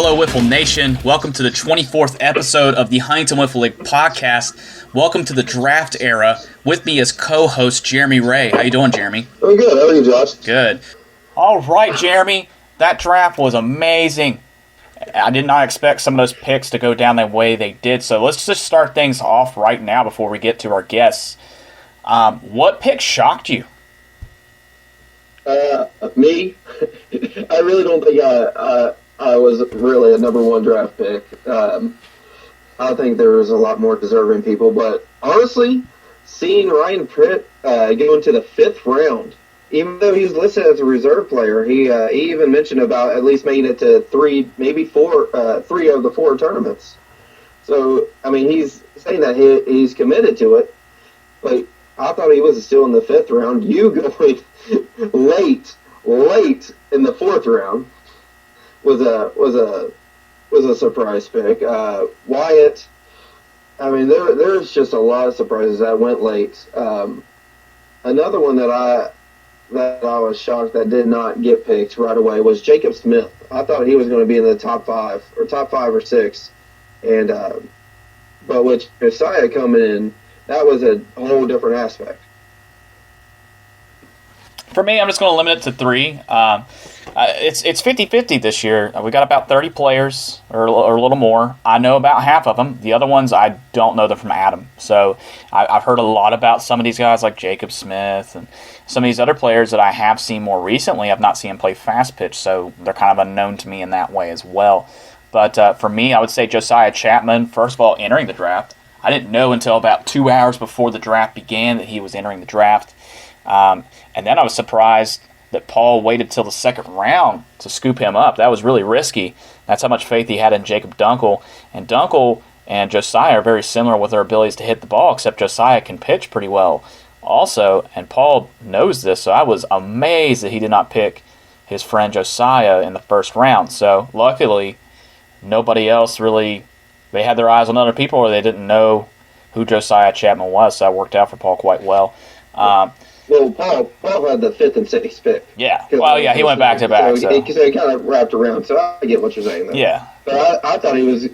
Hello, Wiffle Nation. Welcome to the 24th episode of the Huntington Wiffle League podcast. Welcome to the draft era. With me is co-host Jeremy Ray. How you doing, Jeremy? I'm good. How are you, Josh? Good. All right, Jeremy. That draft was amazing. I did not expect some of those picks to go down the way they did. So let's just start things off right now before we get to our guests. What pick shocked you? Me? I really don't think I was really a number one draft pick. I think there was a lot more deserving people, but honestly, seeing Ryan Pritt go into the 5th round, even though he's listed as a reserve player, he even mentioned about at least making it to 3, maybe 4, 3 of the 4 tournaments. So, I mean, he's saying that he's committed to it, but I thought he was still in the 5th round. You going late in the 4th round was a surprise pick. Wyatt, I mean, there's just a lot of surprises that went late. Another one that I was shocked that did not get picked right away was Jacob Smith. I thought he was going to be in the top 5 or 6, and but with Josiah coming in, that was a whole different aspect. For me, I'm just going to limit it to 3. It's 50-50 this year. We got about 30 players or a little more. I know about half of them. The other ones, I don't know them from Adam. So I've heard a lot about some of these guys like Jacob Smith and some of these other players that I have seen more recently. I've not seen them play fast pitch, so they're kind of unknown to me in that way as well. But for me, I would say Josiah Chapman, first of all, entering the draft. I didn't know until about 2 hours before the draft began that he was entering the draft. And then I was surprised that Paul waited till the 2nd round to scoop him up. That was really risky. That's how much faith he had in Jacob Dunkel. And Dunkel and Josiah are very similar with their abilities to hit the ball, except Josiah can pitch pretty well also. And Paul knows this, so I was amazed that he did not pick his friend Josiah in the 1st round. So luckily, nobody else really, they had their eyes on other people or they didn't know who Josiah Chapman was, so that worked out for Paul quite well. Well, Paul had the 5th and 6th pick. Yeah. Well, yeah, he went back to back. So he kind of wrapped around. So I get what you're saying there. Yeah. But I thought he was,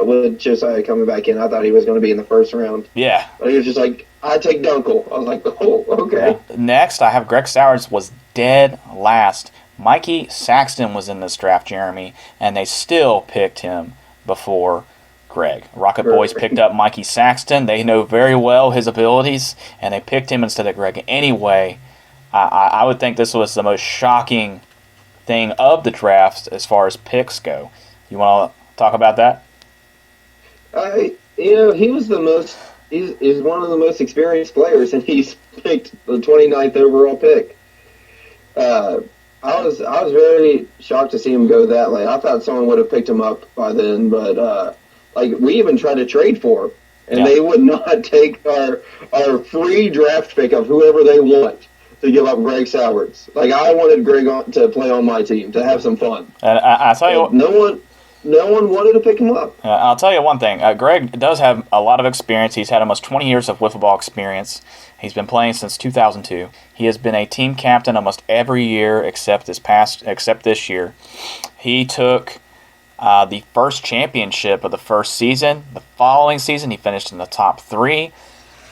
with Josiah coming back in, I thought he was going to be in the 1st round. Yeah. But he was just like, I take Dunkel. I was like, oh, okay. Yeah. Next, I have Greg Sowers was dead last. Mikey Saxton was in this draft, Jeremy, and they still picked him before Greg. Rocket Boys picked up Mikey Saxton. They know very well his abilities, and they picked him instead of Greg. Anyway, I would think this was the most shocking thing of the draft as far as picks go. You want to talk about that? He was the most. He's one of the most experienced players, and he's picked the 29th overall pick. I was very shocked to see him go that late. I thought someone would have picked him up by then, but. We even tried to trade for him, and they would not take our free draft pick of whoever they want to give up Greg Sowers. I wanted Greg to play on my team, to have some fun. And I tell you what, no one wanted to pick him up. I'll tell you one thing. Greg does have a lot of experience. He's had almost 20 years of wiffle ball experience. He's been playing since 2002. He has been a team captain almost every year except this year. He took the first championship of the first season. The following season, he finished in the top 3.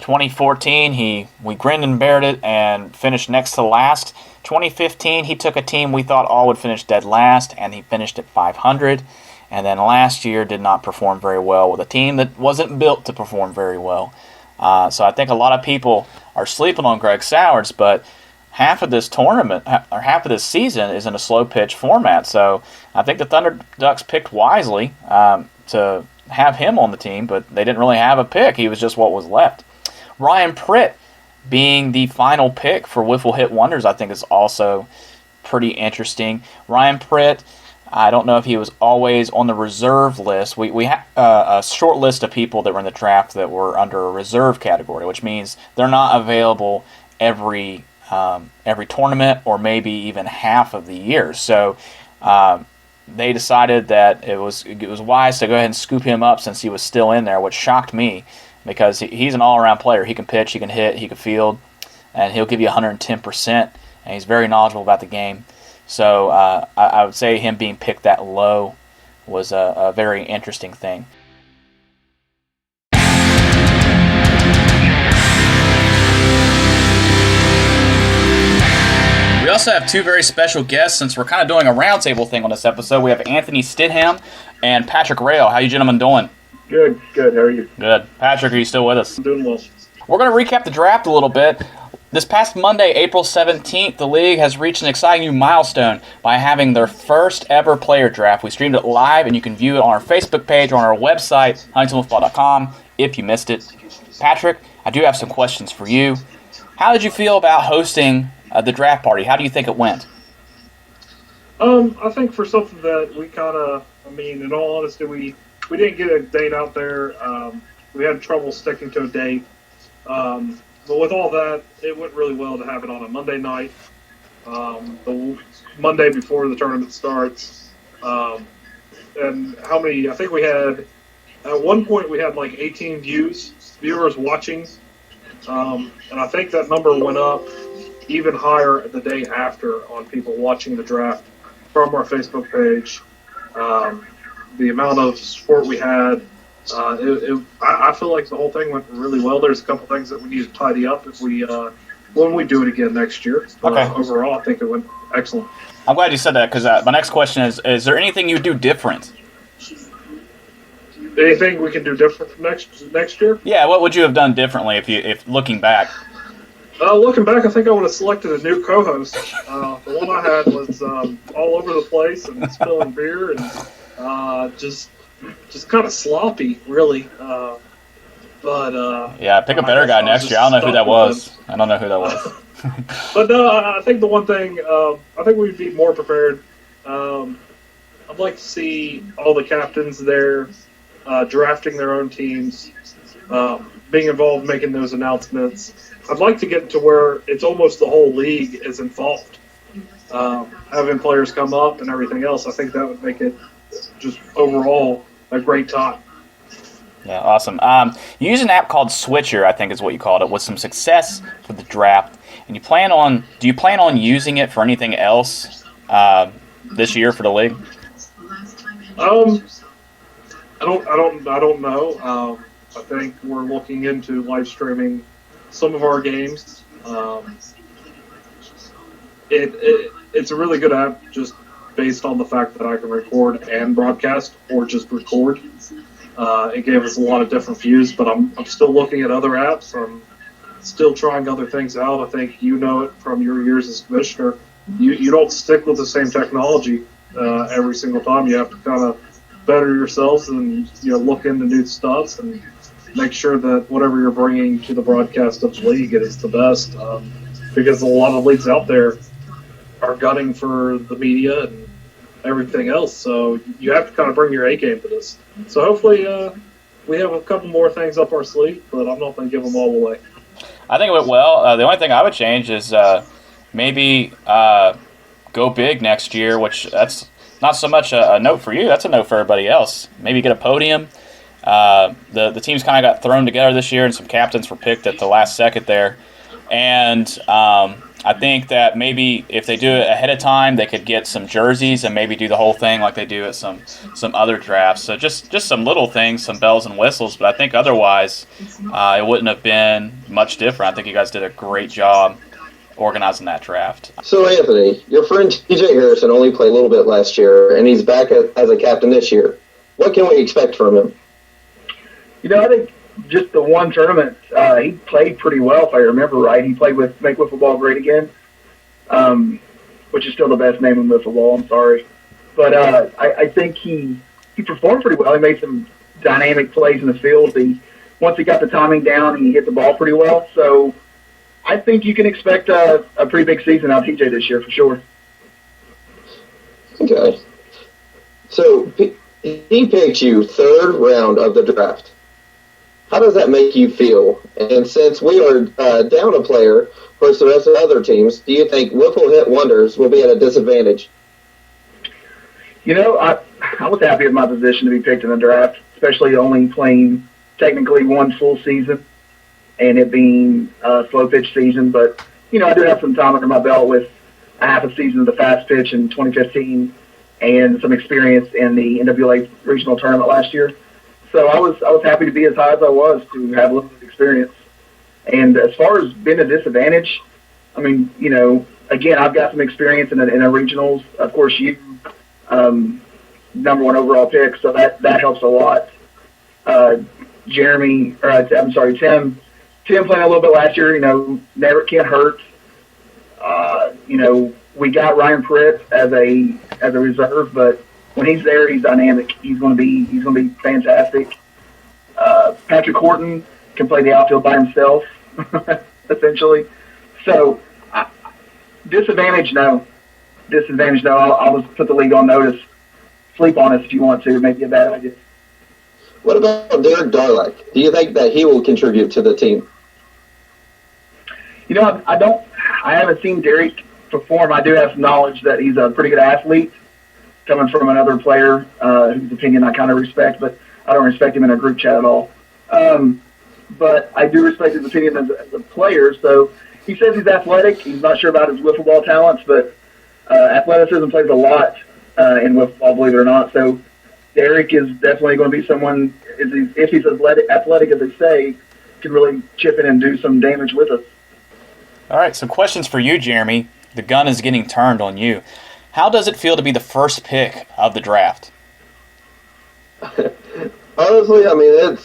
2014, we grinned and bared it and finished next to last. 2015, he took a team we thought all would finish dead last, and he finished at 500. And then last year did not perform very well with a team that wasn't built to perform very well. So I think a lot of people are sleeping on Greg Sowers, but half of this tournament, or half of this season, is in a slow pitch format. So I think the Thunder Ducks picked wisely to have him on the team, but they didn't really have a pick. He was just what was left. Ryan Pritt being the final pick for Wiffle Hit Wonders, I think is also pretty interesting. Ryan Pritt, I don't know if he was always on the reserve list. We have a short list of people that were in the draft that were under a reserve category, which means they're not available every tournament or maybe even half of the year. So they decided that it was wise to go ahead and scoop him up since he was still in there, which shocked me because he's an all-around player. He can pitch, he can hit, he can field, and he'll give you 110%, and he's very knowledgeable about the game. So I would say him being picked that low was a very interesting thing. We also have two very special guests since we're kind of doing a roundtable thing on this episode. We have Anthony Stidham and Patrick Rayl. How you gentlemen doing? Good. How are you? Good. Patrick, are you still with us? I'm doing well. We're going to recap the draft a little bit. This past Monday, April 17th, the league has reached an exciting new milestone by having their first ever player draft. We streamed it live, and you can view it on our Facebook page or on our website, huntingtonfootball.com, if you missed it. Patrick, I do have some questions for you. How did you feel about hosting the draft party? How do you think it went? I think for something that we kind of, in all honesty, we didn't get a date out there. We had trouble sticking to a date. But with all that, it went really well to have it on a Monday night, the Monday before the tournament starts. And I think we had, at one point we had like 18 viewers watching. And I think that number went up even higher the day after on people watching the draft from our Facebook page. The amount of support we had, I feel like the whole thing went really well. There's a couple things that we need to tidy up when we do it again next year. Okay. Overall, I think it went excellent. I'm glad you said that because my next question is there anything you do different? Anything we can do different next year? Yeah, what would you have done differently if looking back? Looking back, I think I would have selected a new co-host. The one I had was all over the place and spilling beer and just kind of sloppy, really. Yeah, pick a better guy next year. I don't know who that was. But no, I think the one thing, I think we'd be more prepared. I'd like to see all the captains there drafting their own teams, being involved, making those announcements. I'd like to get to where it's almost the whole league is involved, having players come up and everything else. I think that would make it just overall a great time. Yeah, awesome. You use an app called Switcher, I think is what you called it, with some success for the draft. And do you plan on using it for anything else this year for the league? I don't know. I think we're looking into live streaming some of our games. It's a really good app just based on the fact that I can record and broadcast or just record. It gave us a lot of different views, but I'm still looking at other apps. I'm still trying other things out. I think you know it from your years as commissioner. You don't stick with the same technology every single time. You have to kind of better yourselves and look into new stuff and make sure that whatever you're bringing to the broadcast of the league is the best. Because a lot of leagues out there are gunning for the media and everything else, so you have to kind of bring your A game to this. So hopefully we have a couple more things up our sleeve, but I'm not going to give them all away. I think it went well. The only thing I would change is maybe go big next year, which that's not so much a note for you. That's a note for everybody else. Maybe get a podium. The teams kind of got thrown together this year, and some captains were picked at the last second there. And I think that maybe if they do it ahead of time, they could get some jerseys and maybe do the whole thing like they do at some other drafts. So just some little things, some bells and whistles. But I think otherwise it wouldn't have been much different. I think you guys did a great job organizing that draft. So, Anthony, your friend TJ Harrison only played a little bit last year, and he's back as a captain this year. What can we expect from him? I think just the one tournament, he played pretty well, if I remember right. He played with Make Wiffle Ball Great Again, which is still the best name in Wiffle Ball, I'm sorry. But I think he performed pretty well. He made some dynamic plays in the field. Once he got the timing down, he hit the ball pretty well. So I think you can expect a pretty big season out of TJ this year for sure. Okay. So he picked you third round of the draft. How does that make you feel? And since we are down a player versus the rest of the other teams, do you think Wiffle Hit Wonders will be at a disadvantage? I was happy with my position to be picked in the draft, especially only playing technically one full season and it being a slow pitch season. But, I do have some time under my belt with a half a season of the fast pitch in 2015 and some experience in the NWA regional tournament last year. So I was happy to be as high as I was to have a little bit of experience. And as far as being a disadvantage, I mean, again, I've got some experience in a regionals. Of course, you number one overall pick, so that helps a lot. Tim playing a little bit last year. Never can't hurt. We got Ryan Pritt as a reserve, but when he's there, he's dynamic. He's going to be fantastic. Patrick Horton can play the outfield by himself, essentially. So, disadvantage, no. I'll just put the league on notice. Sleep on us if you want to. It may be a bad idea. What about Derek Darlack? Do you think that he will contribute to the team? I haven't seen Derek perform. I do have some knowledge that he's a pretty good athlete, coming from another player whose opinion I kind of respect, but I don't respect him in a group chat at all. But I do respect his opinion as a player. So he says he's athletic. He's not sure about his wiffle ball talents, but athleticism plays a lot in wiffle ball, believe it or not. So Derek is definitely going to be someone, if he's athletic as they say, can really chip in and do some damage with us. All right, so questions for you, Jeremy. The gun is getting turned on you. How does it feel to be the first pick of the draft? Honestly, I mean,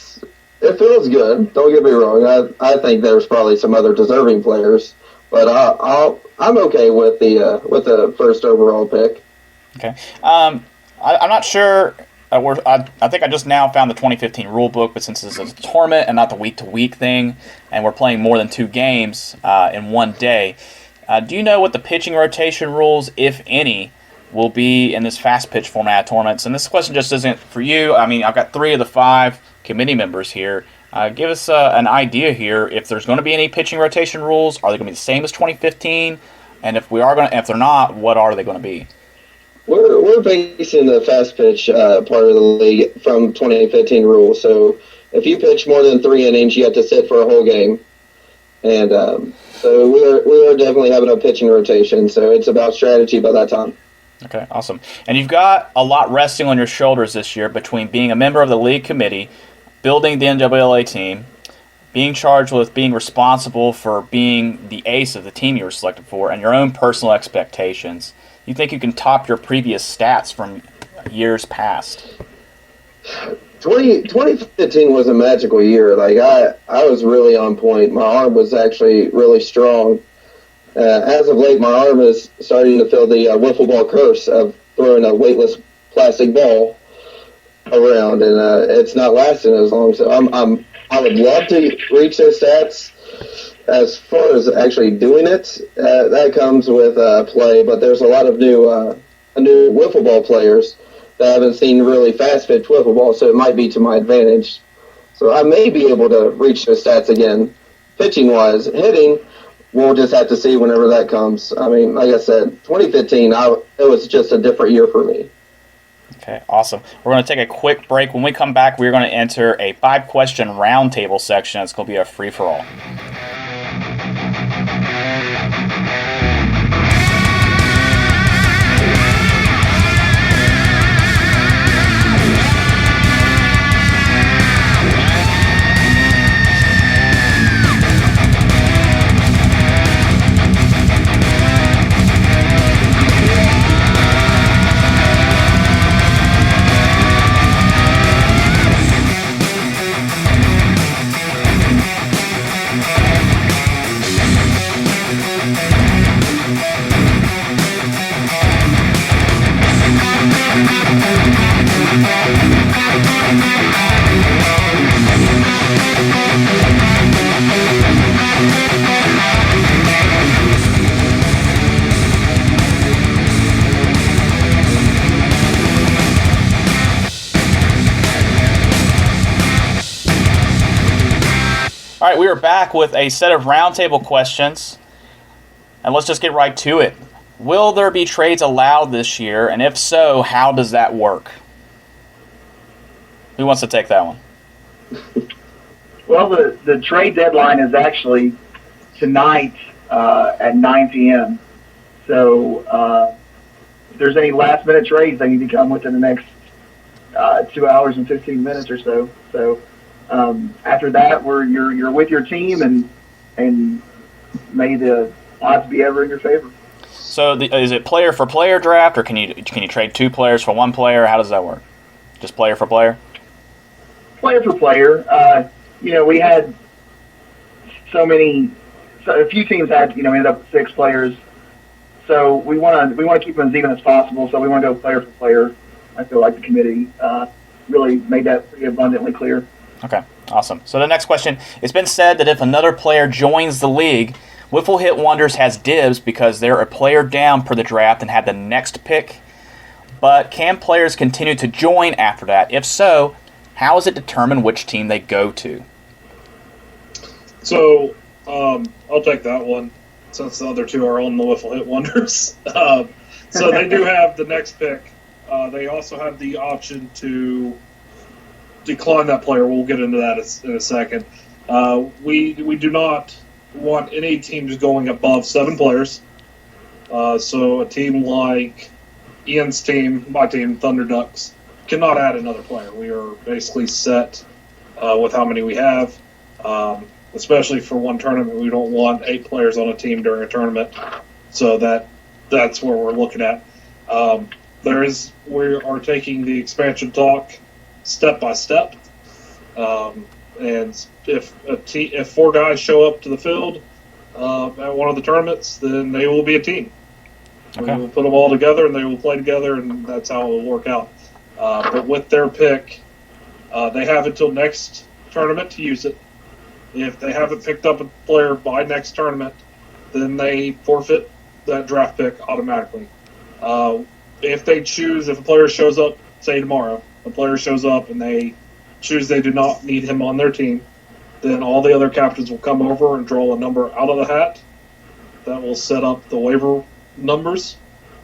it feels good. Don't get me wrong. I think there's probably some other deserving players, but I'm okay with the first overall pick. Okay. I'm not sure. I think I just now found the 2015 rule book, but since this is a tournament and not the week-to-week thing, and we're playing more than 2 games in one day, do you know what the pitching rotation rules, if any, will be in this fast pitch format of tournaments? And this question just isn't for you. I mean, I've got 3 of the 5 committee members here. Give us an idea here. If there's going to be any pitching rotation rules, are they going to be the same as 2015? And if they're not, what are they going to be? We're basing the fast pitch part of the league from 2015 rules. So if you pitch more than 3 innings, you have to sit for a whole game. And so we are definitely having a pitching rotation. So it's about strategy by that time. Okay, awesome. And you've got a lot resting on your shoulders this year between being a member of the league committee, building the NWLA team, being charged with being responsible for being the ace of the team you were selected for, and your own personal expectations. You think you can top your previous stats from years past? 2015 was a magical year. Like I was really on point. My arm was actually really strong. As of late, my arm is starting to feel the wiffle ball curse of throwing a weightless plastic ball around, and it's not lasting as long. So I would love to reach those stats. As far as actually doing it, that comes with play. But there's a lot of new wiffle ball players that haven't seen really fast pitch wiffle ball, so it might be to my advantage. So I may be able to reach those stats again. Pitching wise, hitting, we'll just have to see whenever that comes. I mean, like I said, 2015, it was just a different year for me. Okay, awesome. We're going to take a quick break. When we come back, we're going to enter a 5-question roundtable section. It's going to be a free-for-all. All right, we are back with a set of roundtable questions, and let's just get right to it. Will there be trades allowed this year, and if so, how does that work? Who wants to take that one? Well, the trade deadline is actually tonight at 9 p.m. So there's any last-minute trades, they need to come within the next 2 hours and 15 minutes or so. So after that, you're with your team, and may the odds be ever in your favor. So is it player for player draft, or can you trade 2 players for 1 player? How does that work? Just player for player? Player for player. We had a few teams had ended up with 6 players. So we want to keep them as even as possible. So we want to go player for player. I feel like the committee really made that pretty abundantly clear. Okay, awesome. So the next question: it's been said that if another player joins the league, Wiffle Hit Wonders has dibs because they're a player down per the draft and had the next pick. But can players continue to join after that? If so, how is it determined which team they go to? So I'll take that one since the other 2 are on the Wiffle Hit Wonders. So they do have the next pick. They also have the option to decline that player. We'll get into that in a second. We do not want any teams going above 7 players. So a team like Ian's team, my team, Thunder Ducks, cannot add another player. We are basically set with how many we have. Especially for one tournament, we don't want 8 players on a team during a tournament. So that's where we're looking at. We are taking the expansion talk step by step. And if 4 guys show up to the field at one of the tournaments, then they will be a team. Okay. We will put them all together, and they will play together, and that's how it will work out. But with their pick, they have until next tournament to use it. If they haven't picked up a player by next tournament, then they forfeit that draft pick automatically. If a player shows up, say tomorrow, a player shows up and they choose they do not need him on their team, then all the other captains will come over and draw a number out of the hat that will set up the waiver numbers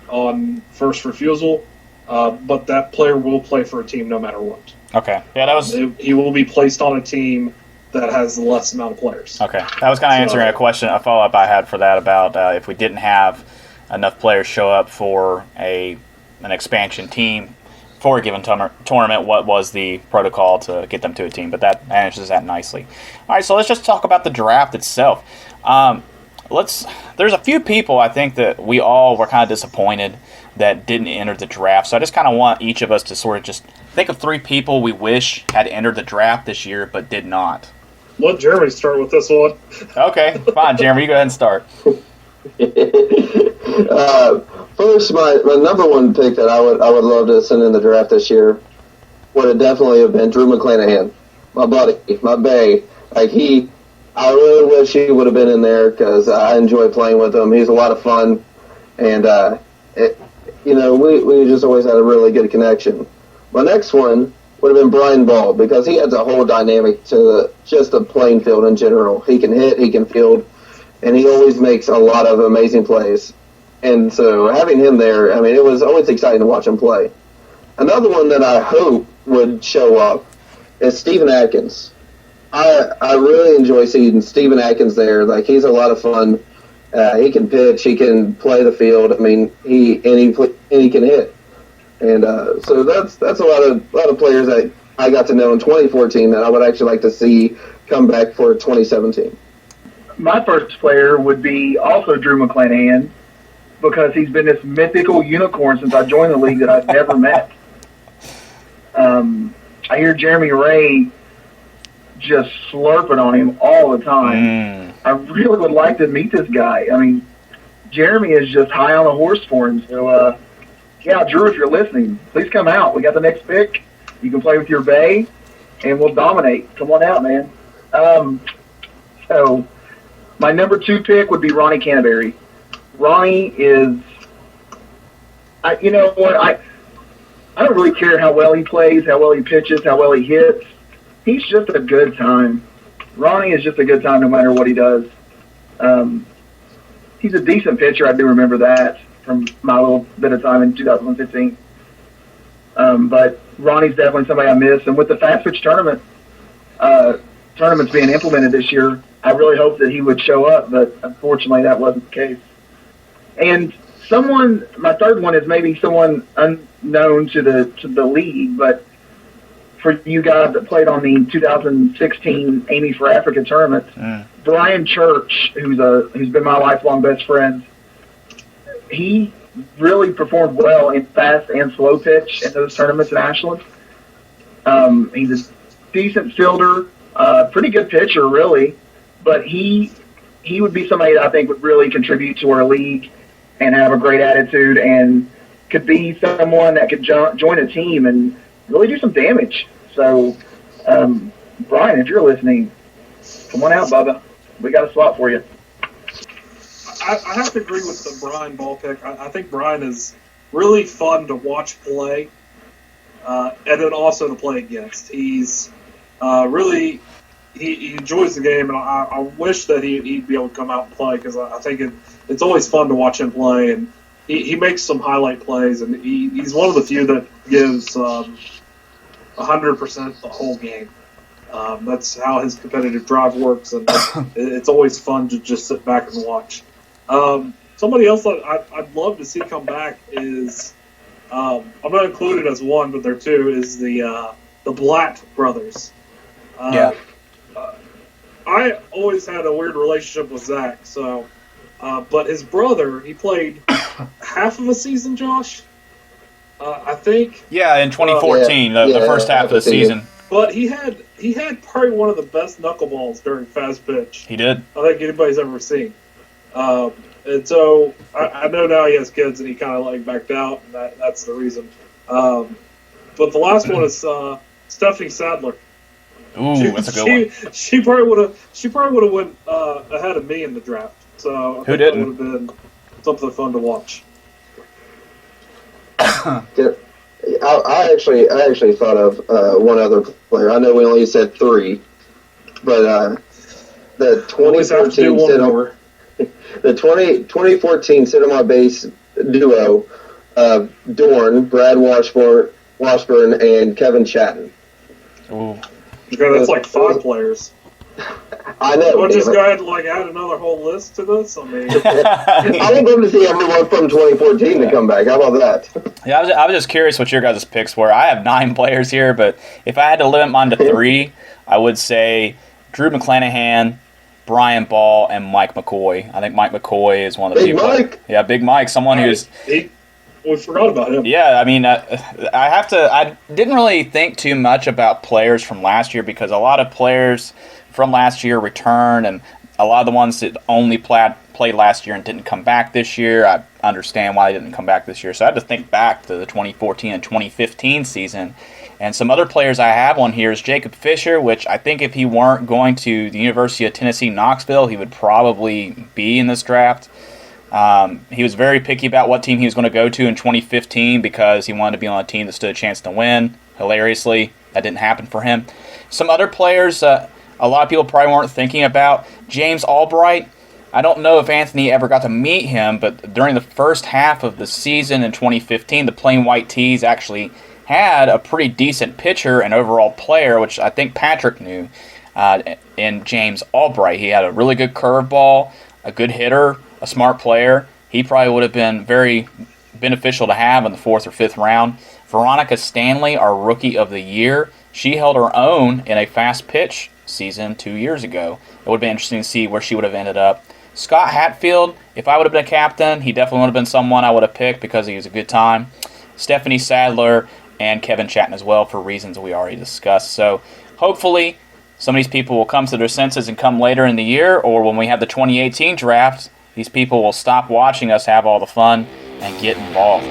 on first refusal. But that player will play for a team no matter what. Okay. Yeah, that was. He will be placed on a team that has the less amount of players. Okay, that was kind of answering a follow-up I had for that about if we didn't have enough players show up for an expansion team for a given tournament, what was the protocol to get them to a team? But that answers that nicely. All right, so let's just talk about the draft itself. There's a few people I think that we all were kind of disappointed that didn't enter the draft. So I just kind of want each of us to sort of just think of 3 people we wish had entered the draft this year but did not. Let Jeremy start with this one. Okay, fine, Jeremy, you go ahead and start. First, my number 1 pick that I would love to send in the draft this year would have definitely have been Drew McClanahan, my buddy, my bae. I really wish he would have been in there because I enjoy playing with him. He's a lot of fun, and we just always had a really good connection. My next one would have been Brian Ball because he adds a whole dynamic to just the playing field in general. He can hit, he can field, and he always makes a lot of amazing plays. And so having him there, it was always exciting to watch him play. Another one that I hope would show up is Stephen Atkins. I really enjoy seeing Stephen Atkins there. Like, he's a lot of fun. He can pitch, he can play the field. He can hit. And so that's a lot of players that I got to know in 2014 that I would actually like to see come back for 2017. My first player would be also Drew McClanahan because he's been this mythical unicorn since I joined the league that I've never met. I hear Jeremy Ray just slurping on him all the time. I really would like to meet this guy. Jeremy is just high on a horse for him. So, Drew, if you're listening, please come out. We got the next pick. You can play with your bae, and we'll dominate. Come on out, man. So my number 2 pick would be Ronnie Canterbury. Ronnie is, I don't really care how well he plays, how well he pitches, how well he hits. He's just a good time. Ronnie is just a good time no matter what he does. He's a decent pitcher. I do remember that from my little bit of time in 2015. But Ronnie's definitely somebody I miss. And with the fast pitch tournaments being implemented this year, I really hope that he would show up, but unfortunately that wasn't the case. And My third one is maybe someone unknown to the league, but for you guys that played on the 2016 Amy for Africa tournament, Brian Church, who's been my lifelong best friend, he really performed well in fast and slow pitch in those tournaments in Ashland. He's a decent fielder, pretty good pitcher, really, but he would be somebody that I think would really contribute to our league and have a great attitude and could be someone that could join a team and really do some damage. So, Brian, if you're listening, come on out, Bubba. We got a slot for you. I have to agree with the Brian ball pick. I think Brian is really fun to watch play, and then also to play against. He's really he enjoys the game, and I wish that he'd be able to come out and play because I think it's always fun to watch him play, and he makes some highlight plays, and he's one of the few that gives 100% the whole game. That's how his competitive drive works, and it's always fun to just sit back and watch. Somebody else that I'd love to see come back is I'm not included as one, but they're two. Is the Blatt brothers? I always had a weird relationship with Zach, so but his brother, he played half of a season, Josh. I think. Yeah, in 2014, the first half of the season. But he had probably one of the best knuckleballs during fast pitch. He did. I think anybody's ever seen. And so I know now he has kids and he kind of like backed out, and that's the reason. But the last one is Stephanie Sadler. Ooh, that's a good one. She probably would have went ahead of me in the draft. So who didn't? That would have been something fun to watch. I actually thought of one other player. I know we only said three, but the 2014 the 2014 sit on my base duo of Dorn, Brad Washburn, and Kevin Chatton. Ooh. Okay, that's like 5 players. I know. We'll just go ahead and add another whole list to this. I mean, I would love to see everyone from 2014 to come back. How about that? Yeah, I was just curious what your guys' picks were. I have 9 players here, but if I had to limit mine to 3, I would say Drew McClanahan, Brian Ball, and Mike McCoy. I think Mike McCoy is one of the Big people. Mike. Yeah, Big Mike, someone who's. We forgot about him. Yeah, I mean, I didn't really think too much about players from last year because a lot of players from last year returned, and a lot of the ones that only played last year and didn't come back this year, I understand why they didn't come back this year. So I had to think back to the 2014 and 2015 season. And some other players I have on here is Jacob Fisher, which I think if he weren't going to the University of Tennessee, Knoxville, he would probably be in this draft. He was very picky about what team he was going to go to in 2015 because he wanted to be on a team that stood a chance to win. Hilariously, that didn't happen for him. Some other players a lot of people probably weren't thinking about. James Albright. I don't know if Anthony ever got to meet him, but during the first half of the season in 2015, the Plain White Tees actually had a pretty decent pitcher and overall player, which I think Patrick knew, in James Albright. He had a really good curveball, a good hitter, a smart player. He probably would have been very beneficial to have in the 4th or 5th round. Veronica Stanley, our Rookie of the Year, she held her own in a fast pitch season 2 years ago. It would have been interesting to see where she would have ended up. Scott Hatfield, if I would have been a captain, he definitely would have been someone I would have picked because he was a good time. Stephanie Sadler and Kevin Chatton as well for reasons we already discussed. So hopefully some of these people will come to their senses and come later in the year, or when we have the 2018 draft, these people will stop watching us have all the fun and get involved.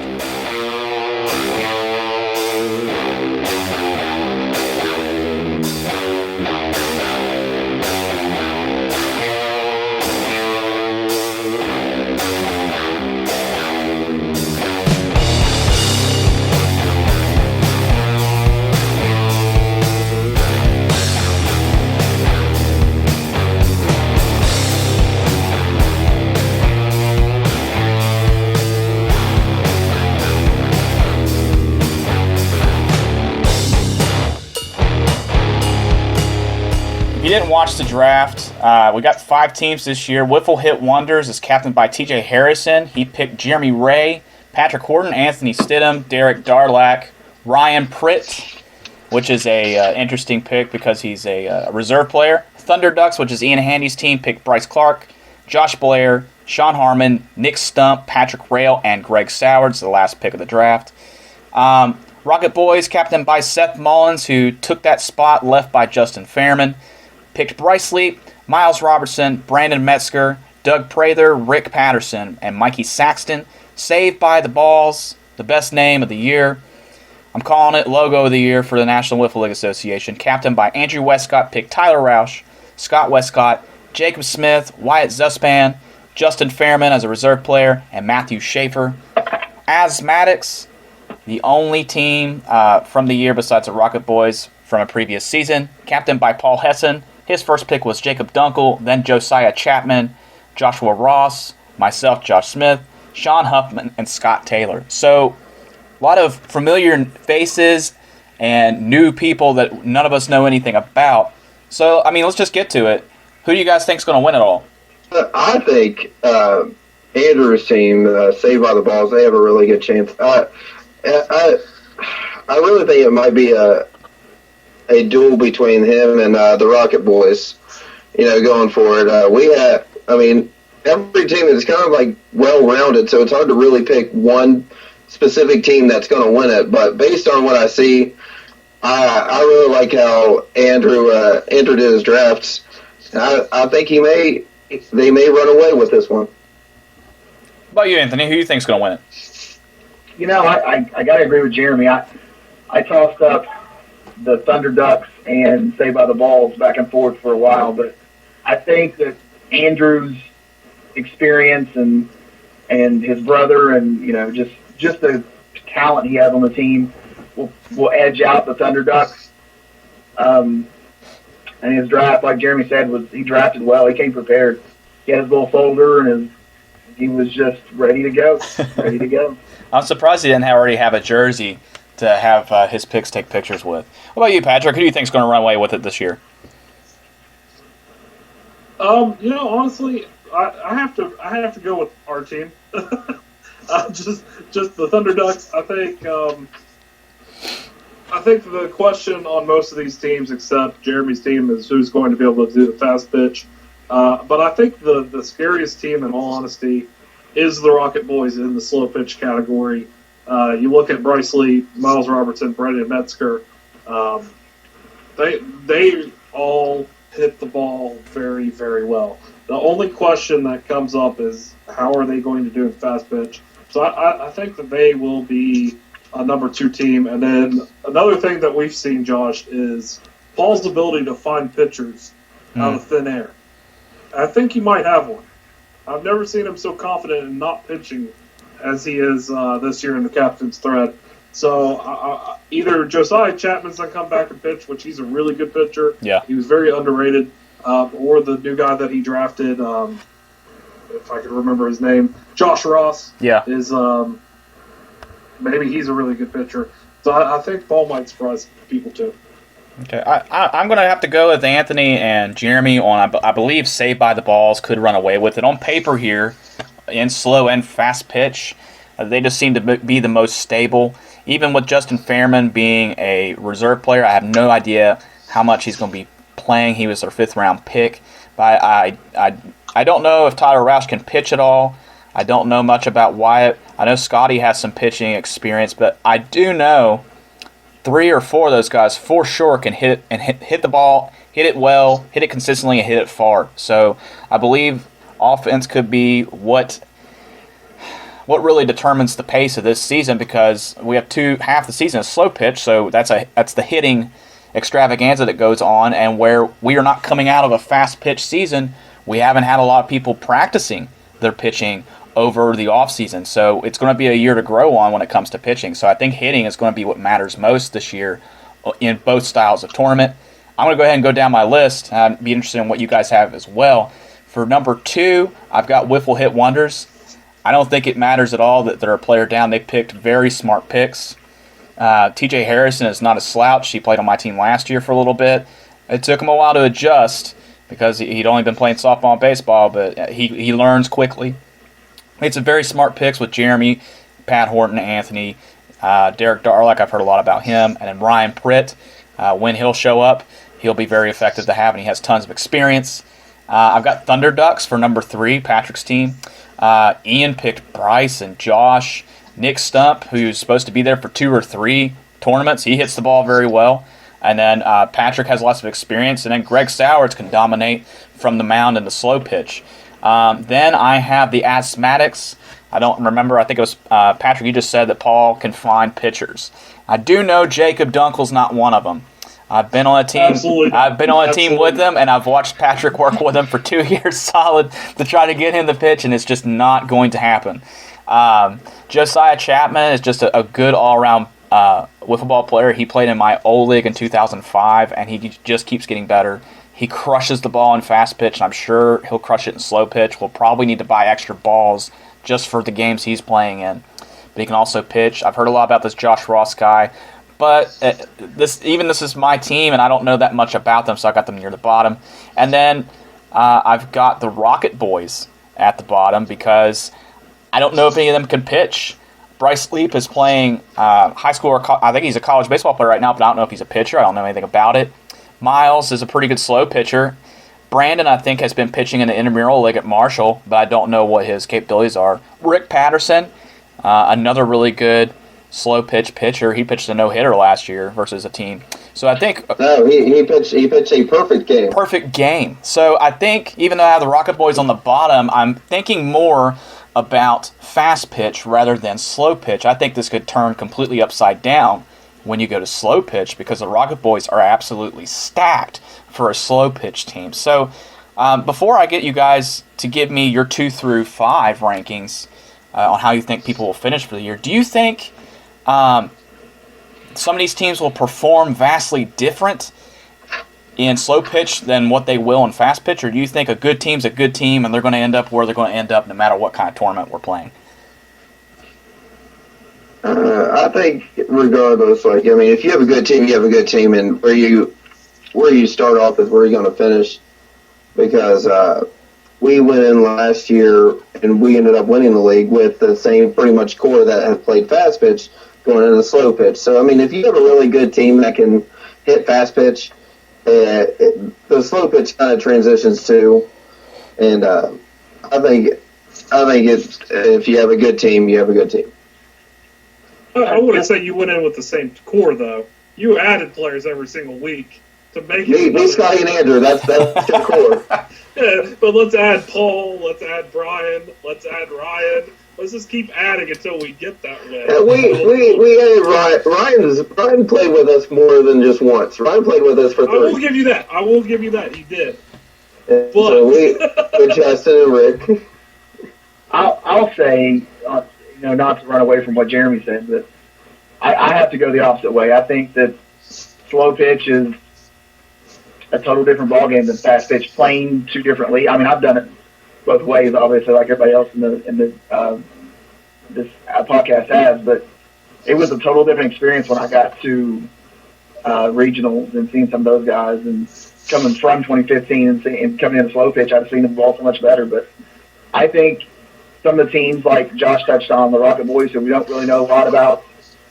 didn't watch the draft, we got 5 teams this year. Wiffle Hit Wonders is captained by TJ Harrison. He picked Jeremy Ray, Patrick Horton, Anthony Stidham, Derek Darlack, Ryan Pritt, which is a interesting pick because he's a reserve player. Thunder Ducks, which is Ian Handy's team, picked Bryce Clark, Josh Blair, Sean Harmon, Nick Stump, Patrick Rayl, and Greg Sowards, the last pick of the draft. Rocket Boys, captained by Seth Mullins, who took that spot left by Justin Fairman, picked Bryce Leap, Miles Robertson, Brandon Metzger, Doug Prather, Rick Patterson, and Mikey Saxton. Saved by the Balls, the best name of the year. I'm calling it Logo of the Year for the National Wiffle League Association. Captained by Andrew Westcott, picked Tyler Roush, Scott Westcott, Jacob Smith, Wyatt Zuspan, Justin Fairman as a reserve player, and Matthew Schaefer. Asthmatics, the only team from the year besides the Rocket Boys from a previous season. Captained by Paul Hessen. His first pick was Jacob Dunkel, then Josiah Chapman, Joshua Ross, myself, Josh Smith, Sean Huffman, and Scott Taylor. So, a lot of familiar faces and new people that none of us know anything about. So, I mean, let's just get to it. Who do you guys think is going to win it all? I think Andrew's team, Saved by the Balls, they have a really good chance. I really think it might be a duel between him and the Rocket Boys, going forward. Every team is kind of like well-rounded, so it's hard to really pick one specific team that's going to win it. But based on what I see, I really like how Andrew entered his drafts. I think they may run away with this one. What about you, Anthony? Who do you think is going to win it? I got to agree with Jeremy. I tossed up the Thunder Ducks and Saved by the Balls back and forth for a while, but I think that Andrew's experience and his brother and just the talent he has on the team will edge out the Thunder Ducks. And his draft, like Jeremy said, he drafted well. He came prepared. He had his little folder and he was just ready to go. Ready to go. I'm surprised he didn't already have a jersey to have his picks take pictures with. What about you, Patrick? Who do you think is going to run away with it this year? Honestly, I have to go with our team. Just the Thunder Ducks. I think the question on most of these teams, except Jeremy's team, is who's going to be able to do the fast pitch. But I think the scariest team, in all honesty, is the Rocket Boys in the slow pitch category. You look at Bryce Lee, Miles Robertson, Brandon Metzger. They all hit the ball very, very well. The only question that comes up is how are they going to do in fast pitch? So I think that they will be a number 2 team. And then another thing that we've seen, Josh, is Paul's ability to find pitchers out of thin air. I think he might have one. I've never seen him so confident in not pitching as he is this year in the captain's thread. So either Josiah Chapman's going to come back and pitch, which he's a really good pitcher. Yeah. He was very underrated. Or the new guy that he drafted, if I could remember his name, Josh Ross. Yeah. Is maybe he's a really good pitcher. So I think Paul might surprise people too. Okay, I'm going to have to go with Anthony and Jeremy on, I believe, Saved by the Balls could run away with it. On paper here, in slow and fast pitch, they just seem to be the most stable. Even with Justin Fairman being a reserve player, I have no idea how much he's going to be playing. He was their 5th-round pick. But I don't know if Tyler Roush can pitch at all. I don't know much about Wyatt. I know Scotty has some pitching experience, but I do know 3 or 4 of those guys for sure can hit the ball, hit it well, hit it consistently, and hit it far. So I believe offense could be what really determines the pace of this season, because we have half the season is slow pitch, so that's the hitting extravaganza that goes on, and where we are not coming out of a fast pitch season, we haven't had a lot of people practicing their pitching over the offseason. So it's going to be a year to grow on when it comes to pitching. So I think hitting is going to be what matters most this year in both styles of tournament. I'm going to go ahead and go down my list. I'd be interested in what you guys have as well. For number 2, I've got Wiffle Hit Wonders. I don't think it matters at all that they're a player down. They picked very smart picks. TJ Harrison is not a slouch. He played on my team last year for a little bit. It took him a while to adjust because he'd only been playing softball and baseball, but he learns quickly. Made some very smart picks with Jeremy, Pat Horton, Anthony, Derek Darlick. I've heard a lot about him. And then Ryan Pritt, when he'll show up, he'll be very effective to have, and he has tons of experience. I've got Thunder Ducks for number 3, Patrick's team. Ian picked Bryce and Josh. Nick Stump, who's supposed to be there for 2 or 3 tournaments, he hits the ball very well. And then Patrick has lots of experience. And then Greg Sowers can dominate from the mound and the slow pitch. Then I have the Asthmatics. I don't remember. I think it was Patrick, you just said that Paul can find pitchers. I do know Jacob Dunkel's not one of them. I've been on a team. Absolutely. I've been on a team with him, and I've watched Patrick work with him for 2 years solid to try to get him the pitch, and it's just not going to happen. Josiah Chapman is just a good all-around wiffle ball player. He played in my old league in 2005, and he just keeps getting better. He crushes the ball in fast pitch, and I'm sure he'll crush it in slow pitch. We'll probably need to buy extra balls just for the games he's playing in. But he can also pitch. I've heard a lot about this Josh Ross guy. But this is my team, and I don't know that much about them, so I got them near the bottom. And then I've got the Rocket Boys at the bottom because I don't know if any of them can pitch. Bryce Leap is playing high school, or I think he's a college baseball player right now, but I don't know if he's a pitcher. I don't know anything about it. Miles is a pretty good slow pitcher. Brandon, I think, has been pitching in the intramural league at Marshall, but I don't know what his capabilities are. Rick Patterson, another really good slow pitch pitcher. He pitched a no-hitter last year versus a team. So I think he pitched a perfect game. Perfect game. So I think even though I have the Rocket Boys on the bottom, I'm thinking more about fast pitch rather than slow pitch. I think this could turn completely upside down when you go to slow pitch because the Rocket Boys are absolutely stacked for a slow pitch team. So before I get you guys to give me your 2 through 5 rankings on how you think people will finish for the year, do you think some of these teams will perform vastly different in slow pitch than what they will in fast pitch, or do you think a good team's a good team and they're going to end up where they're going to end up no matter what kind of tournament we're playing? I think regardless, if you have a good team, you have a good team, and where you start off is where you're going to finish. Because we went in last year and we ended up winning the league with the same pretty much core that has played fast pitch going into slow pitch. So if you have a really good team that can hit fast pitch, the slow pitch kind of transitions too. And I think it's, if you have a good team, you have a good team. I wouldn't say you went in with the same core, though. You added players every single week to make it. Me, Scotty, and Andrew, that's your core. Yeah, but let's add Paul, let's add Brian, let's add Ryan. Let's just keep adding until we get that way. Yeah, we added Ryan. Ryan played with us more than just once. Ryan played with us for 3. I will give you that. He did. But so with Justin and Rick. I'll say, not to run away from what Jeremy said, but I have to go the opposite way. I think that slow pitch is a total different ballgame than fast pitch, playing 2 differently. I've done it both ways, obviously, like everybody else in this podcast has, but it was a total different experience when I got to regionals and seeing some of those guys, and coming from 2015 and coming into slow pitch, I've seen them ball so much better. But I think some of the teams, like Josh touched on, the Rocket Boys, who we don't really know a lot about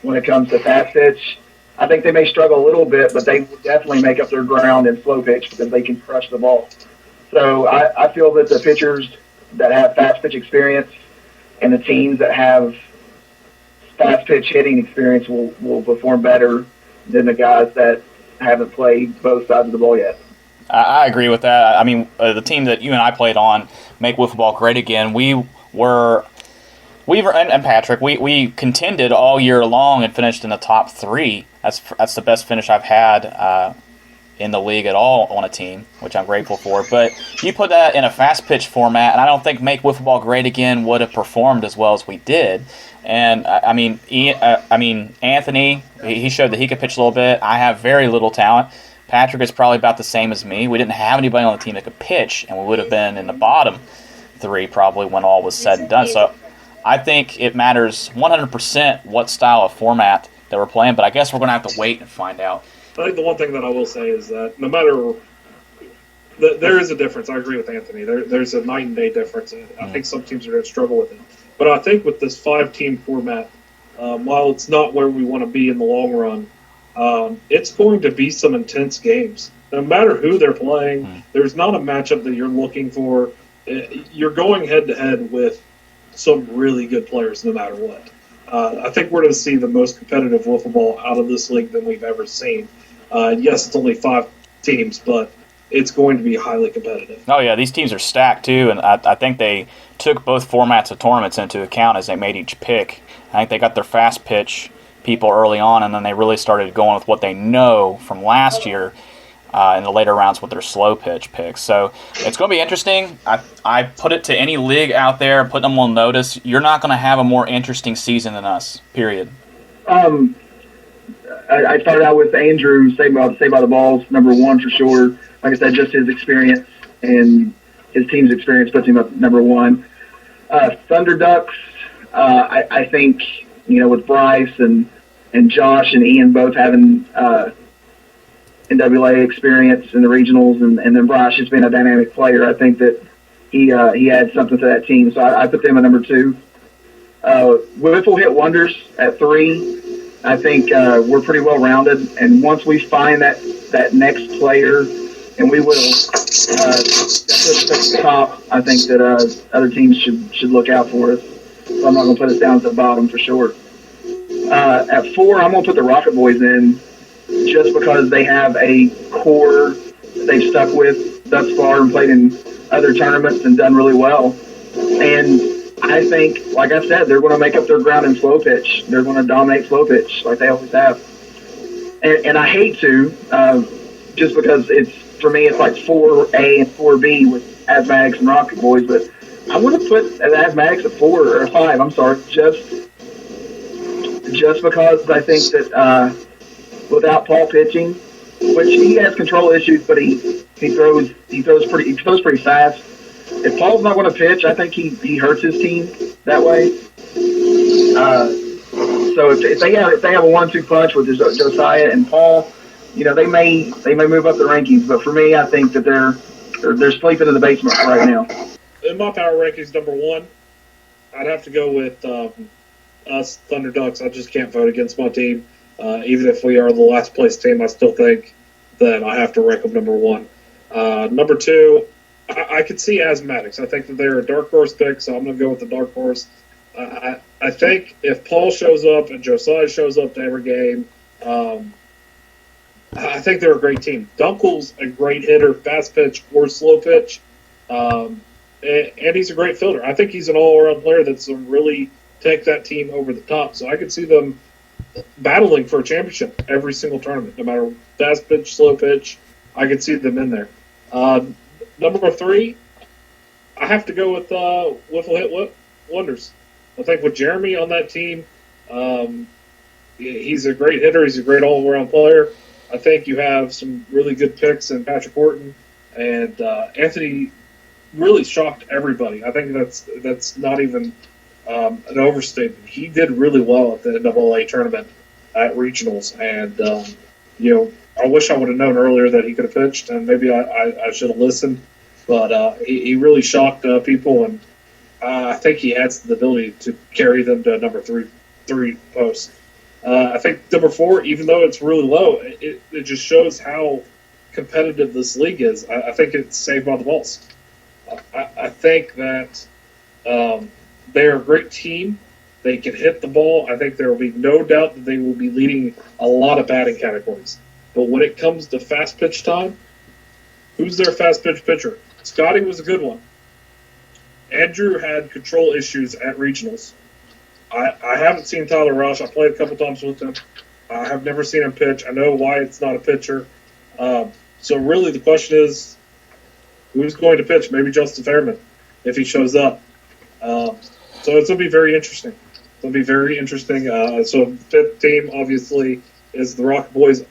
when it comes to fast pitch, I think they may struggle a little bit, but they will definitely make up their ground in slow pitch because they can crush the ball. So I feel that the pitchers that have fast pitch experience and the teams that have fast pitch hitting experience will perform better than the guys that haven't played both sides of the ball yet. I agree with that. The team that you and I played on, Make Wiffle Ball Great Again, and Patrick, we contended all year long and finished in the top 3. That's the best finish I've had in the league at all on a team, which I'm grateful for. But you put that in a fast pitch format, and I don't think Make Wiffle Ball Great Again would have performed as well as we did. And Anthony, he showed that he could pitch a little bit. I have very little talent. Patrick is probably about the same as me. We didn't have anybody on the team that could pitch, and we would have been in the bottom 3 probably when all was said and done. So I think it matters 100% what style of format that we're playing, but I guess we're going to have to wait and find out. I think the one thing that I will say is that no matter there is a difference. I agree with Anthony. There's a night and day difference. I think some teams are going to struggle with it. But I think with this 5-team format, while it's not where we want to be in the long run, it's going to be some intense games. No matter who they're playing, there's not a matchup that you're looking for. You're going head-to-head with some really good players no matter what. I think we're going to see the most competitive wiffle ball out of this league than we've ever seen. Yes, it's only 5 teams, but it's going to be highly competitive. Oh, yeah, these teams are stacked, too, and I think they took both formats of tournaments into account as they made each pick. I think they got their fast pitch people early on, and then they really started going with what they know from last year in the later rounds with their slow pitch picks. So it's going to be interesting. I put it to any league out there, put them on notice. You're not going to have a more interesting season than us, period. I started out with Andrew, Save by the Balls, number 1 for sure. Like I said, just his experience and his team's experience puts him up number 1. Thunder Ducks, I think, with Bryce and Josh and Ian both having NWA experience in the regionals, and then Bryce just being a dynamic player, I think that he adds something to that team. So I put them at number 2. Wiffle hit wonders at 3. I think we're pretty well rounded, and once we find that next player, and we will push the top, I think that other teams should look out for us. So I'm not going to put us down to the bottom for sure. At 4, I'm going to put the Rocket Boys in, just because they have a core they've stuck with thus far and played in other tournaments and done really well. And I think, like I said, they're going to make up their ground in slow pitch. They're going to dominate slow pitch like they always have. And I hate to, just because for me, it's like 4A and 4B with Asthmatics and Rocket Boys, but I want to put Asthmatics at 4 or 5. I'm sorry, just because I think that without Paul pitching, which he has control issues, but he throws pretty fast. If Paul's not going to pitch, I think he hurts his team that way. So if they have a 1-2 punch with Josiah and Paul, they may move up the rankings. But for me, I think that they're sleeping in the basement right now. In my power rankings, number 1, I'd have to go with us Thunder Ducks. I just can't vote against my team. Even if we are the last place team, I still think that I have to rank them number 1. Number 2, I could see Asthmatics. I think that they're a dark horse pick, so I'm going to go with the dark horse. I think if Paul shows up and Josiah shows up to every game, I think they're a great team. Dunkel's a great hitter, fast pitch or slow pitch, and he's a great fielder. I think he's an all-around player that's going to really take that team over the top. So I could see them battling for a championship every single tournament, no matter fast pitch, slow pitch. I could see them in there. Number 3, I have to go with Wiffle Hit Wonders. I think with Jeremy on that team, he's a great hitter. He's a great all-around player. I think you have some really good picks in Patrick Horton, and Anthony really shocked everybody. I think that's not even an overstatement. He did really well at the NAA tournament at regionals, and I wish I would have known earlier that he could have pitched, and maybe I should have listened. But he really shocked people, and I think he has the ability to carry them to number 3 post. I think number 4, even though it's really low, it just shows how competitive this league is. I think it's Saved by the Balls. I think that they're a great team. They can hit the ball. I think there will be no doubt that they will be leading a lot of batting categories. But when it comes to fast pitch time, who's their fast pitch pitcher? Scotty was a good one. Andrew had control issues at regionals. I haven't seen Tyler Roush. I played a couple times with him. I have never seen him pitch. I know why it's not a pitcher. So really the question is, who's going to pitch? Maybe Justin Fairman, if he shows up. So it's going to be very interesting. So 5th team, obviously, is the Rock Boys.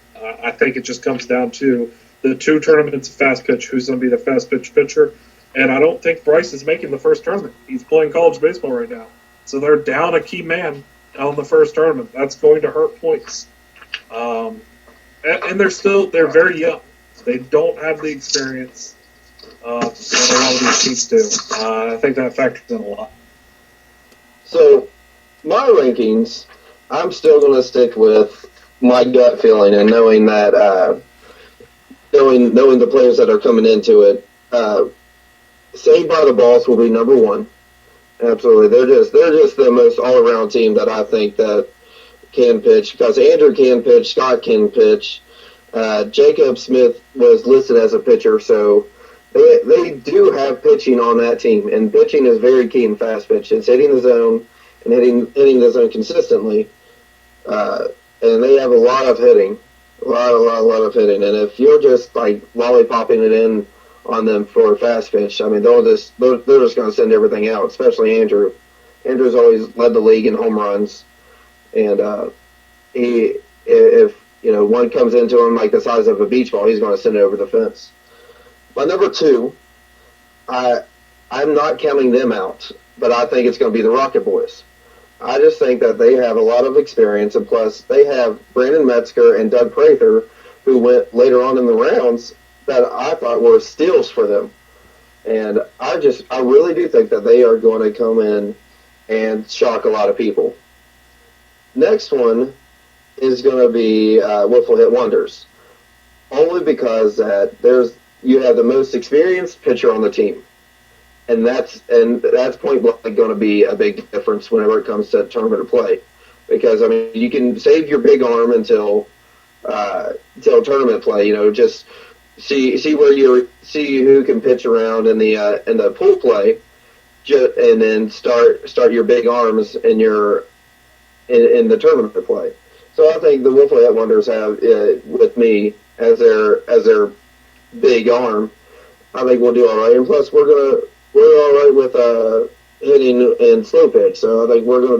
I think it just comes down to the 2 tournaments of fast pitch, who's going to be the fast pitch pitcher. And I don't think Bryce is making the first tournament. He's playing college baseball right now. So they're down a key man on the first tournament. That's going to hurt points. And and they're very young. They don't have the experience that a lot of these teams do. I think that factors in a lot. So, my rankings, I'm still going to stick with my gut feeling and knowing that, knowing the players that are coming into it. Saved by the Balls will be number one. Absolutely, they're just the most all around team that I think that can pitch, because Andrew can pitch, Scott can pitch, Jacob Smith was listed as a pitcher, so they do have pitching on that team, and pitching is very key in fast pitch. It's hitting the zone and hitting the zone consistently, and they have a lot of hitting, a lot of hitting, and if you're just like lollipopping it in on them for fast pitch, I mean, they're just going to send everything out, especially Andrew. Andrew's always led the league in home runs, and if one comes into him like the size of a beach ball, he's going to send it over the fence. My number two, I'm not counting them out, but I think it's going to be the Rocket Boys. I just think that they have a lot of experience, and plus they have Brandon Metzger and Doug Prather, who went later on in the rounds, that I thought were steals for them. And I really do think that they are going to come in and shock a lot of people. Next one is going to be Wiffle Hit Wonders, only because that you have the most experienced pitcher on the team, and that's point blank going to be a big difference whenever it comes to tournament play, because I mean you can save your big arm until tournament play. Just see who can pitch around in the pool play, and then start your big arms in the tournament play. So I think the Wiffle Hit Wonders have with me as their big arm. I think we'll do all right, and plus we're all right with hitting and slow pitch. So I think we're gonna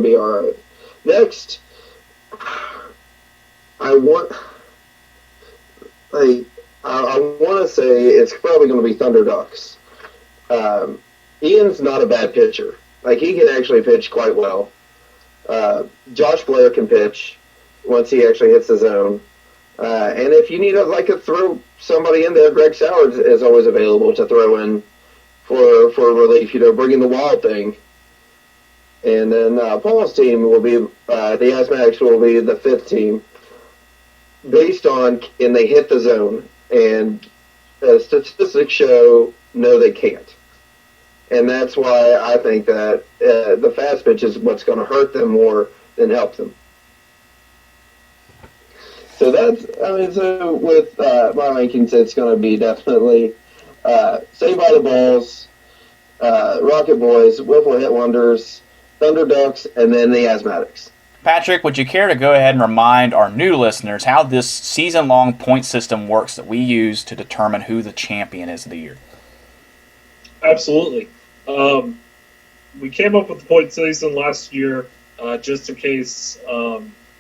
be all right. Next, I want to say it's probably going to be Thunder Ducks. Ian's not a bad pitcher. Like, he can actually pitch quite well. Josh Blair can pitch once he actually hits the zone. And if you need to throw somebody in there, Greg Sowers is always available to throw in for relief, bringing the Wild thing. And then Paul's team will be, the Asthmatics will be the fifth team, based on can they hit the zone. And statistics show no, they can't. And that's why I think that the fast pitch is what's going to hurt them more than help them. So with my rankings, it's going to be definitely Saved by the Balls, Rocket Boys, Wiffle Hit Wonders, Thunder Ducks, and then the Asthmatics. Patrick, would you care to go ahead and remind our new listeners how this season-long point system works that we use to determine who the champion is of the year? Absolutely. We came up with the point system last year just in case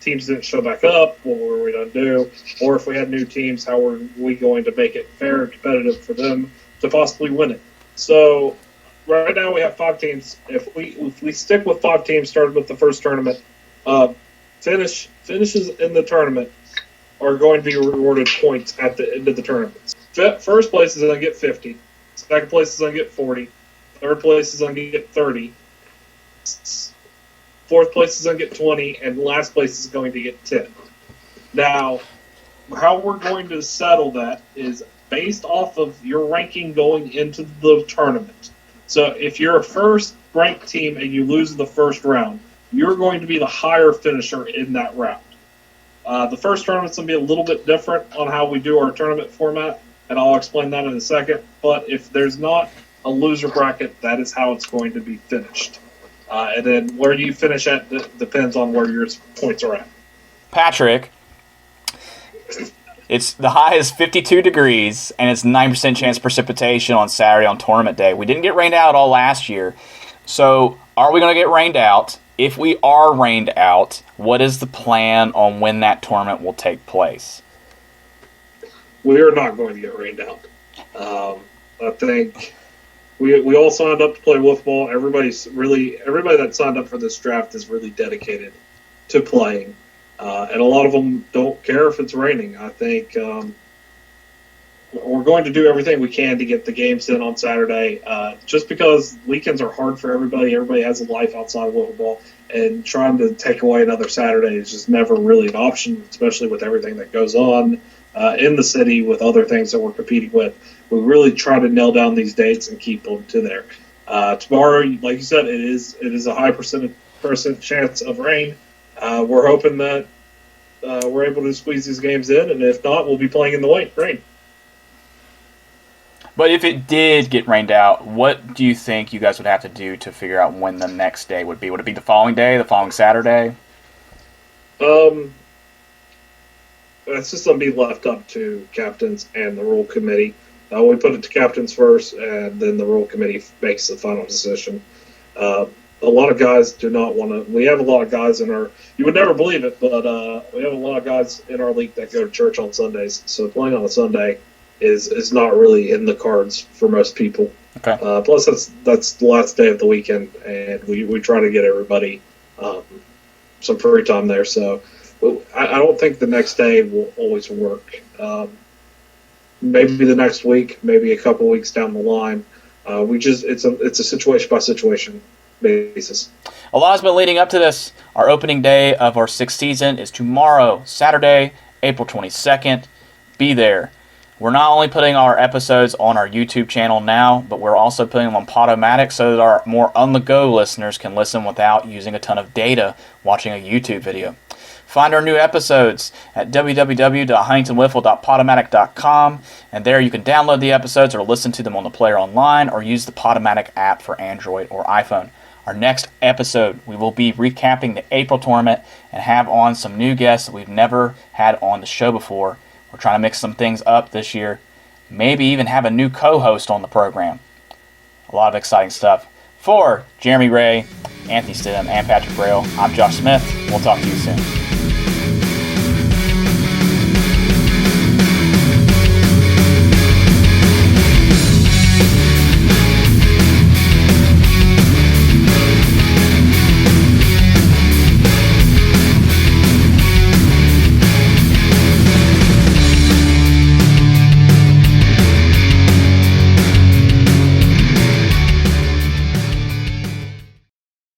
teams didn't show back up. What were we going to do? Or if we had new teams, how were we going to make it fair and competitive for them to possibly win it? So right now we have 5 teams. If we stick with 5 teams, started with the first tournament, finishes in the tournament are going to be rewarded points at the end of the tournament. First place is going to get 50. Second place is going to get 40. Third place is going to get 30. Fourth place is going to get 20. And last place is going to get 10. Now, how we're going to settle that is based off of your ranking going into the tournament. So if you're a first-ranked team and you lose in the first round, you're going to be the higher finisher in that round. The first tournament's going to be a little bit different on how we do our tournament format, and I'll explain that in a second. But if there's not a loser bracket, that is how it's going to be finished. And then where you finish at depends on where your points are at. Patrick, the high is 52 degrees, and it's 9% chance of precipitation on Saturday on tournament day. We didn't get rained out all last year. So are we going to get rained out? If we are rained out, what is the plan on when that tournament will take place? We are not going to get rained out. I think we all signed up to play wiffle ball. Everybody that signed up for this draft is really dedicated to playing. And a lot of them don't care if it's raining. I think we're going to do everything we can to get the games in on Saturday, just because weekends are hard for everybody. Everybody has a life outside of football, and trying to take away another Saturday is just never really an option, especially with everything that goes on in the city with other things that we're competing with. We really try to nail down these dates and keep them to there. Tomorrow, like you said, it is a high percent chance of rain. We're hoping that we're able to squeeze these games in, and if not, we'll be playing in the rain. But if it did get rained out, what do you think you guys would have to do to figure out when the next day would be? Would it be the following day, the following Saturday? It's just going to be left up to captains and the rule committee. We put it to captains first, and then the rule committee makes the final decision. A lot of guys do not want to. We have a lot of guys in our. You would never believe it, but we have a lot of guys in our league that go to church on Sundays. So playing on a Sunday is not really in the cards for most people. Okay. Plus, that's the last day of the weekend, and we try to get everybody some free time there. So I don't think the next day will always work. Maybe the next week, maybe a couple weeks down the line. It's a situation by situation basis. A lot has been leading up to this. Our opening day of our sixth season is tomorrow, Saturday, April 22nd. Be there. We're not only putting our episodes on our YouTube channel now, but we're also putting them on Podomatic so that our more on-the-go listeners can listen without using a ton of data watching a YouTube video. Find our new episodes at www.huntingtonwiffle.podomatic.com, and there you can download the episodes or listen to them on the player online or use the Podomatic app for Android or iPhone. Our next episode, we will be recapping the April tournament and have on some new guests that we've never had on the show before. We're trying to mix some things up this year. Maybe even have a new co-host on the program. A lot of exciting stuff. For Jeremy Ray, Anthony Stidham, and Patrick Rayl, I'm Josh Smith. We'll talk to you soon.